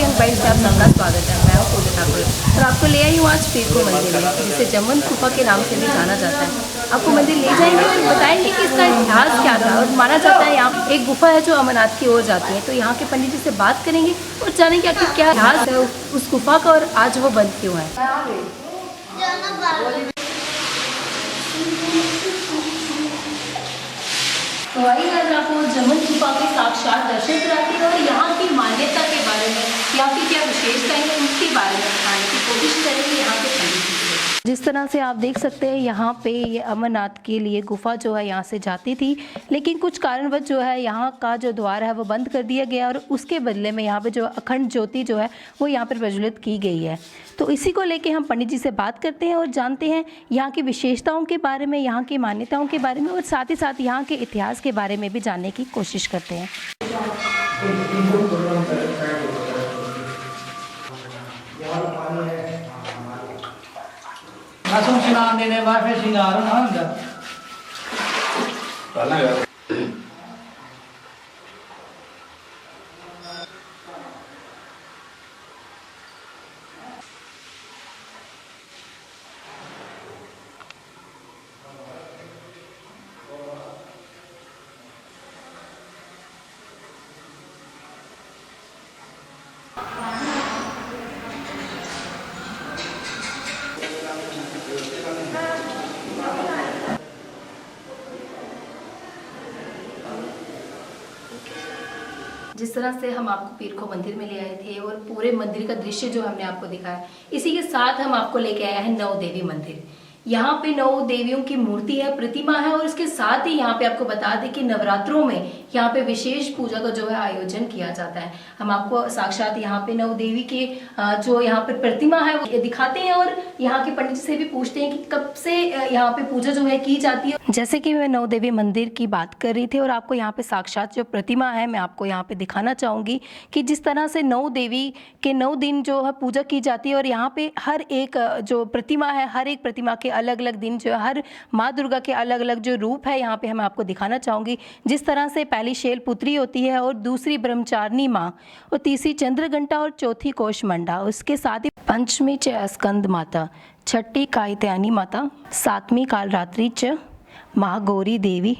And guide से आप सबका स्वागत है। मैं हूँ पूजा ठाकुर और आपको ले आई हूँ आज पीरको मंदिर में, जिसे जमन गुफा के नाम से भी जाना जाता है। आपको मंदिर ले जाएंगे और बताएंगे कि इसका इतिहास क्या था। और माना जाता है यहाँ एक गुफा है जो अमरनाथ की ओर जाती है, तो यहाँ के पंडित जी से बात करेंगे और जानेंगे आखिर क्या इतिहास है उस गुफा का और आज वो बंद क्यों है। तो आइए आज आपको जमन गुफा के साक्षात दर्शन कराते हैं और यहाँ की मान्यता के बारे में, यहाँ की क्या विशेषताएं हैं उनके बारे में बताने की कोशिश करेंगे यहाँ के पंडित जी से। जिस तरह से आप देख सकते हैं यहाँ पे ये अमरनाथ के लिए गुफा जो है यहाँ से जाती थी, लेकिन कुछ कारणवश जो है यहाँ का जो द्वार है वो बंद कर दिया गया और उसके बदले में यहाँ पे जो अखंड ज्योति जो है वो यहाँ पर प्रज्वलित की गई है। तो इसी को लेके हम पंडित जी से बात करते हैं और जानते हैं यहाँ की विशेषताओं के बारे में, यहाँ की मान्यताओं के बारे में और साथ ही साथ यहाँ के इतिहास के बारे में भी जानने की कोशिश करते हैं। जिस तरह से हम आपको पीरको मंदिर में ले आए थे और पूरे मंदिर का दृश्य जो हमने आपको दिखाया, इसी के साथ हम आपको लेके आए हैं नौ देवी मंदिर। यहाँ पे नौ देवियों की मूर्ति है, प्रतिमा है और इसके साथ ही यहाँ पे आपको बता दें कि नवरात्रों में यहाँ पे विशेष पूजा का जो है आयोजन किया जाता है। हम आपको साक्षात यहाँ पे नौ देवी के जो यहाँ पे प्रतिमा है वो दिखाते हैं और यहाँ के पंडित से भी पूछते हैं कि कब से यहाँ पे पूजा जो है की जाती है। जैसे कि मैं नौ देवी मंदिर की बात कर रही थी और आपको यहाँ पे साक्षात जो प्रतिमा है मैं आपको यहाँ पे दिखाना चाहूंगी कि जिस तरह से नौ देवी के 9 दिन जो है पूजा की जाती है और यहाँ पे हर एक जो प्रतिमा है, हर एक प्रतिमा के अलग अलग दिन जो है, हर माँ दुर्गा के अलग अलग जो रूप है यहाँ पे मैं आपको दिखाना चाहूँगी। जिस तरह से पहली शैलपुत्री होती है और दूसरी ब्रह्मचारिणी माँ और तीसरी चंद्रघंटा और चौथी कोषमंडा, उसके साथ ही पंचमी च स्कंद माता, छठी कात्यायनी माता, सातवीं कालरात्रि च महागौरी देवी,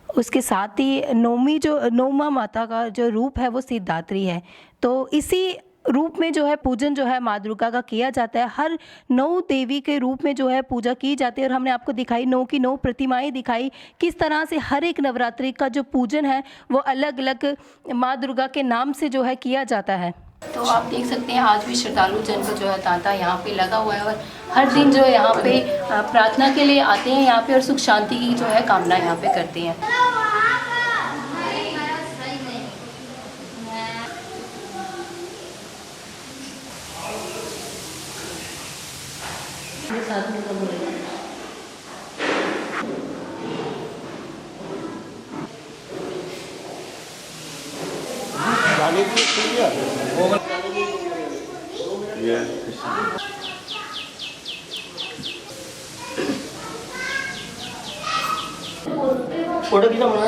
उसके साथ ही नौमा माता का जो रूप है वो सिद्धात्री है। तो इसी रूप में जो है पूजन जो है माँ दुर्गा का किया जाता है। हर 9 देवी के रूप में जो है पूजा की जाती है और हमने आपको दिखाई 9 की 9 प्रतिमाएं दिखाई, किस तरह से हर एक नवरात्रि का जो पूजन है वो अलग अलग माँ दुर्गा के नाम से जो है किया जाता है। तो आप देख सकते हैं आज भी श्रद्धालु जन का जो है तांता यहाँ पे लगा हुआ है और हर दिन जो है यहाँ पे प्रार्थना के लिए आते हैं यहाँ पे और सुख शांति की जो है कामना यहाँ पे करते हैं। फोटो कितना बना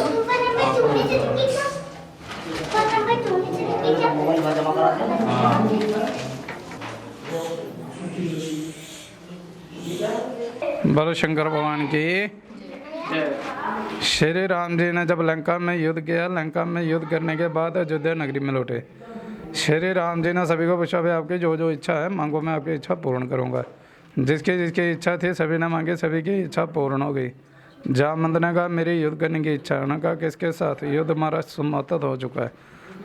बोलो शंकर भगवान की। श्री राम जी ने जब लंका में युद्ध किया, लंका में युद्ध करने के बाद अयोध्या नगरी में लौटे। श्री राम जी ने सभी को पूछा, भाई आपकी जो जो इच्छा है मांगो, मैं आपकी इच्छा पूर्ण करूंगा। जिसकी जिसकी इच्छा थी सभी ने मांगी, सभी की इच्छा पूर्ण हो गई। जामवंत ने कहा मेरी युद्ध करने की इच्छा है। उन्होंने कहा किसके साथ? युद्ध हमारा समाप्त हो चुका है।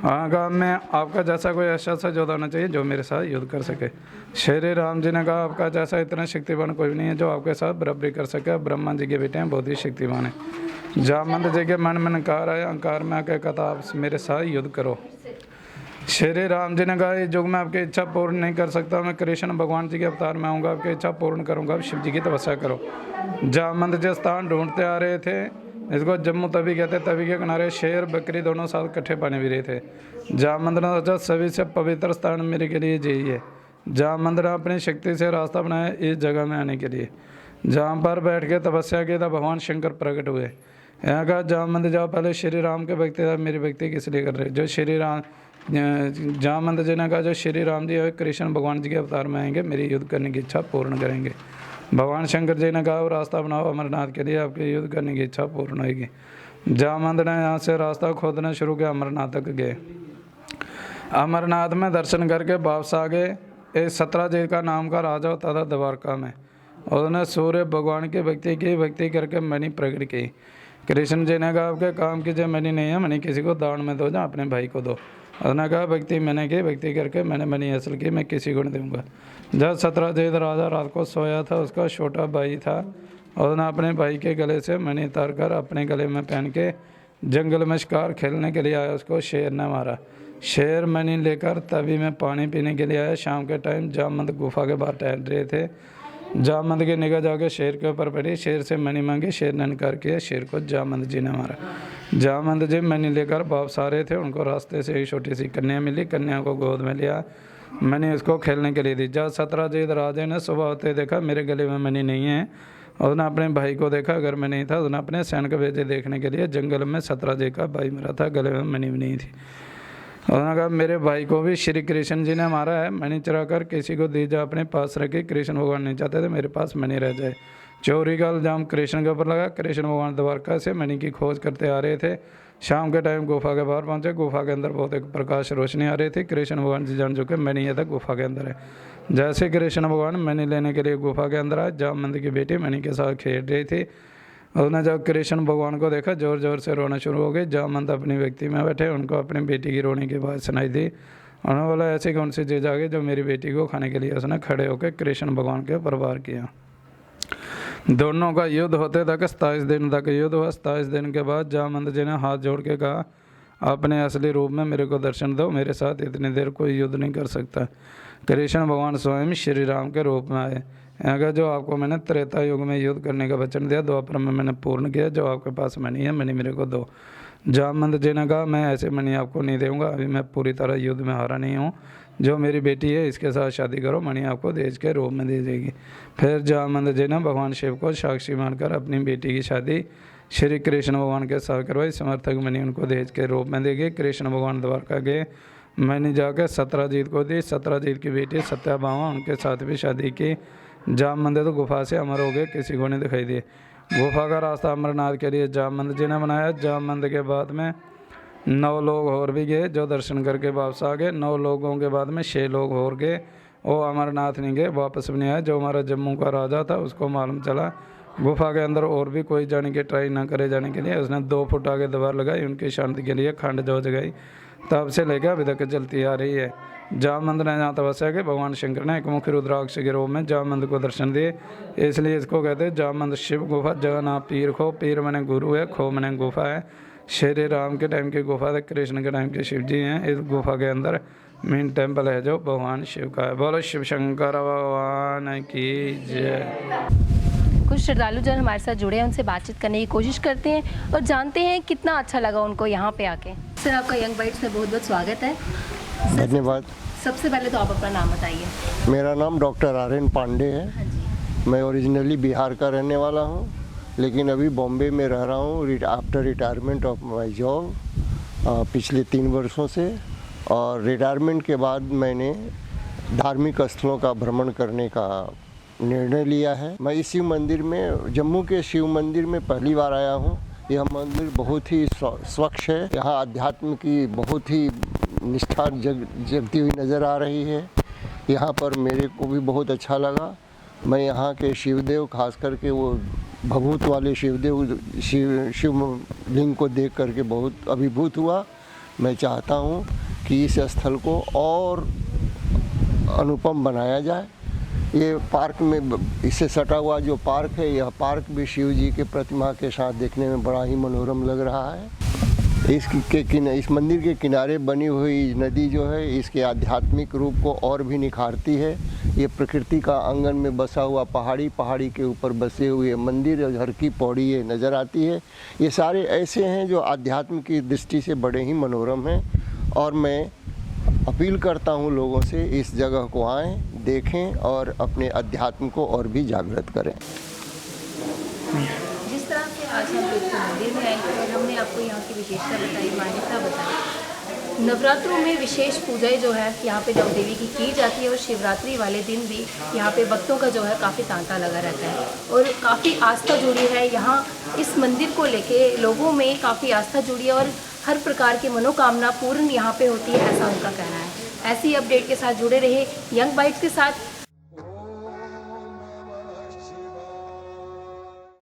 हाँ कहा मैं आपका जैसा कोई ऐसा सा योद्धा होना चाहिए जो मेरे साथ युद्ध कर सके। श्री राम जी ने कहा आपका जैसा इतना शक्तिवान कोई नहीं है जो आपके साथ बराबरी कर सके। ब्रह्मा जी के बेटे हैं, बहुत ही शक्तिवान है। जामवंत जी के मन में अहंकार आया, अहंकार में आकर कहता आप मेरे साथ युद्ध करो। श्री राम जी ने कहा इस युग में आपकी इच्छा पूर्ण नहीं कर सकता, मैं कृष्ण भगवान जी के अवतार में आऊँगा, आपकी इच्छा पूर्ण करूँगा, आप शिव जी की तपस्या करो। जामवंत जी स्थान ढूंढते आ रहे थे, इसको जम्मू तवी कहते, तवी के किनारे शेर बकरी दोनों साथ इकट्ठे पाने भी रहे थे। जामवंत ने सोचा सभी से पवित्र स्थान मेरे के लिए यही है। जामवंत ने अपनी शक्ति से रास्ता बनाया इस जगह में आने के लिए। जहाँ पर बैठ के तपस्या की था भगवान शंकर प्रकट हुए। यहाँ कहा जामवंत जाओ, पहले श्री राम के भक्ति था, मेरी भक्ति किस लिए कर रहे? जो श्री राम जामवंत जी ने कहा जो श्री राम जी और कृष्ण भगवान जी के अवतार में आएंगे मेरी युद्ध करने की इच्छा पूर्ण करेंगे। भगवान शंकर जी ने कहा वो रास्ता बनाओ अमरनाथ के लिए, आपकी युद्ध करने की इच्छा पूर्ण होगी। जामवंत ने यहाँ से रास्ता खोदना शुरू किया, अमरनाथ तक गए। अमरनाथ में दर्शन करके वापस आ गए। एक सत्राजीत का नाम का राजा होता था द्वारका में, उसने सूर्य भगवान की भक्ति करके मणि प्रकट की। कृष्ण जी ने कहा आपके काम की जो मणि नहीं है, मणि किसी को दान में दो, जहाँ अपने भाई को दो। उसने कहा भक्ति मैंने की, भक्ति करके मैंने मणि हासिल की, मैं किसी को नहीं दूंगा। जब सत्राजीत राजा रात को सोया था, उसका छोटा भाई था, उसने अपने भाई के गले से मणि उतार कर अपने गले में पहन के जंगल में शिकार खेलने के लिए आया। उसको शेर ने मारा। शेर मणि लेकर तभी में पानी पीने के लिए आया। शाम के टाइम जामवंत गुफा के बाहर टहल रहे थे। जामवंत की निगाह जाके शेर के ऊपर पड़ी। शेर से मणि मांगी, शेर ने इनकार किया। शेर को जामवंत जी ने मारा। जामवंत जी मणि लेकर वापस आ रहे थे, उनको रास्ते से एक छोटी सी कन्या मिली। कन्या को गोद में लिया, मणि उसको खेलने के लिए दी। जब सत्राजीत राजे ने सुबह होते देखा मेरे गले में मणि नहीं है, उसने अपने भाई को देखा, घर में नहीं था। उसने अपने सैनिक भेजे देखने के लिए। जंगल में सत्राजीत का भाई मरा था, गले में मणि भी नहीं थी। उन्होंने कहा मेरे भाई को भी श्री कृष्ण जी ने मारा है, मणि चुरा कर किसी को दी जा, अपने पास रखी। कृष्ण भगवान नहीं चाहते थे मेरे पास मणि रह जाए। चोरी का इल्जाम कृष्ण के ऊपर लगा। कृष्ण भगवान द्वारका से मणि की खोज करते आ रहे थे। शाम के टाइम गुफा के बाहर पहुंचे। गुफा के अंदर बहुत एक प्रकाश रोशनी आ रही थी। कृष्ण भगवान जी जान चुके मणि ये तक गुफा के अंदर है। जैसे कृष्ण भगवान मणि लेने के लिए गुफा के अंदर आए, जामवंत की बेटी मणि के साथ खेल रही थी। उसने जब कृष्ण भगवान को देखा, जोर जोर से रोना शुरू हो गई। जामवंत अपनी व्यक्ति में बैठे, उनको अपनी बेटी की रोने की आवाज़ सुनाई दी। उन्होंने बोला ऐसी कौन सी चीज़ आ गई जो मेरी बेटी को खाने के लिए। उसने खड़े होकर कृष्ण भगवान के ऊपर वार किया। दोनों का युद्ध होते तक 27 दिन तक युद्ध हुआ। 27 दिन के बाद जामवंत जी ने हाथ जोड़ के कहा अपने असली रूप में मेरे को दर्शन दो, मेरे साथ इतनी देर कोई युद्ध नहीं कर सकता। कृष्ण भगवान स्वयं श्री राम के रूप में आए। अगर जो आपको मैंने त्रेता युग में युद्ध करने का वचन दिया, द्वापर में मैंने पूर्ण किया। जो आपके पास मणि है, मणि मेरे को दो। जामवंत जी ने कहा मैं ऐसे मणि आपको नहीं दूंगा, अभी मैं पूरी तरह युद्ध में हारा नहीं हूँ। जो मेरी बेटी है इसके साथ शादी करो, मणि आपको देश के रूप में दे देगी। फिर जामवंत जी ने भगवान शिव को साक्षी मानकर अपनी बेटी की शादी श्री कृष्ण भगवान के साथ करवाई। समर्थक मणि उनको दहेज के रूप में देगी। कृष्ण भगवान द्वारका गए, मणि जाकर सत्राजीत को दी। सत्राजीत की बेटी सत्याभामा, उनके साथ भी शादी की। जामवंत तो गुफा से अमर हो गए, किसी को नहीं दिखाई दिए। गुफा का रास्ता अमरनाथ के लिए जामवंत जी ने बनाया। जामवंत के बाद में 9 लोग और भी गए जो दर्शन करके वापस आ गए। 9 लोगों के बाद में 6 लोग और गए, वो अमरनाथ नहीं गए, वापस भी नहीं आए। जो हमारा जम्मू का राजा था उसको मालूम चला गुफा के अंदर और भी कोई जाने की ट्राई ना करे जाने के लिए, उसने 2 फुट आगे दीवार लगाई, उनकी शांति के लिए खंड जो जगाई। तब से लेकर अभी तक चलती आ रही है। जामवंत ने जहाँ तपस्या की, भगवान शंकर ने एक मुख्य रुद्राक्ष के रूप में जामवंत को दर्शन दिए। इसलिए इसको कहते हैं जामवंत शिव गुफा। जगन्नाथ पीर खो, पीर मने गुरु है, खो मने गुफा है। श्री राम के टाइम की गुफा है, कृष्ण के टाइम के शिव जी हैं। इस गुफा के अंदर मेन टेम्पल है जो भगवान शिव का है। बोलो शिव शंकर भगवान की जय। कुछ श्रद्धालु जन हमारे साथ जुड़े हैं, उनसे बातचीत करने की कोशिश करते हैं और जानते हैं कितना अच्छा लगा उनको यहाँ पे आके। सर आपका यंग बाइट्स में बहुत बहुत स्वागत है। धन्यवाद। सबसे पहले तो आप अपना नाम बताइए। मेरा नाम डॉक्टर आर्यन पांडे है। मैं ओरिजिनली बिहार का रहने वाला हूँ, लेकिन अभी बॉम्बे में रह रहा हूँ after retirement of my job पिछले 3 वर्षों से। और रिटायरमेंट के बाद मैंने धार्मिक स्थलों का भ्रमण करने का निर्णय लिया है। मैं इस शिव मंदिर में, जम्मू के शिव मंदिर में पहली बार आया हूँ। यह मंदिर बहुत ही स्वच्छ है। यहाँ अध्यात्म की बहुत ही निष्ठा जगती हुई नज़र आ रही है। यहाँ पर मेरे को भी बहुत अच्छा लगा। मैं यहाँ के शिवदेव, खास करके वो भभूत वाले शिवदेव, शिवलिंग को देख करके बहुत अभिभूत हुआ। मैं चाहता हूँ कि इस स्थल को और अनुपम बनाया जाए। ये पार्क में, इससे सटा हुआ जो पार्क है, यह पार्क भी शिव जी के प्रतिमा के साथ देखने में बड़ा ही मनोरम लग रहा है। इस मंदिर के किनारे बनी हुई नदी जो है, इसके आध्यात्मिक रूप को और भी निखारती है। ये प्रकृति का आंगन में बसा हुआ पहाड़ी के ऊपर बसे हुए मंदिर और हर की पौड़ी ये नज़र आती है। ये सारे ऐसे हैं जो आध्यात्म की दृष्टि से बड़े ही मनोरम हैं। और मैं अपील करता हूँ लोगों से इस जगह को आएँ, देखें और अपने अध्यात्म को और भी जागृत करें। जिस तरह से आज हम लोग मंदिर में आए थे और हमने आपको यहाँ की विशेषता बताई, मान्यता बताई, नवरात्रों में विशेष पूजाएं जो है यहाँ पे नव देवी की जाती है और शिवरात्रि वाले दिन भी यहाँ पे भक्तों का जो है काफ़ी तांता लगा रहता है और काफ़ी आस्था जुड़ी है। यहाँ इस मंदिर को लेके लोगों में काफ़ी आस्था जुड़ी है और हर प्रकार की मनोकामना पूर्ण यहाँ पे होती है, ऐसा उनका कहना है। ऐसी अपडेट के साथ जुड़े रहे यंग बाइट्स के साथ।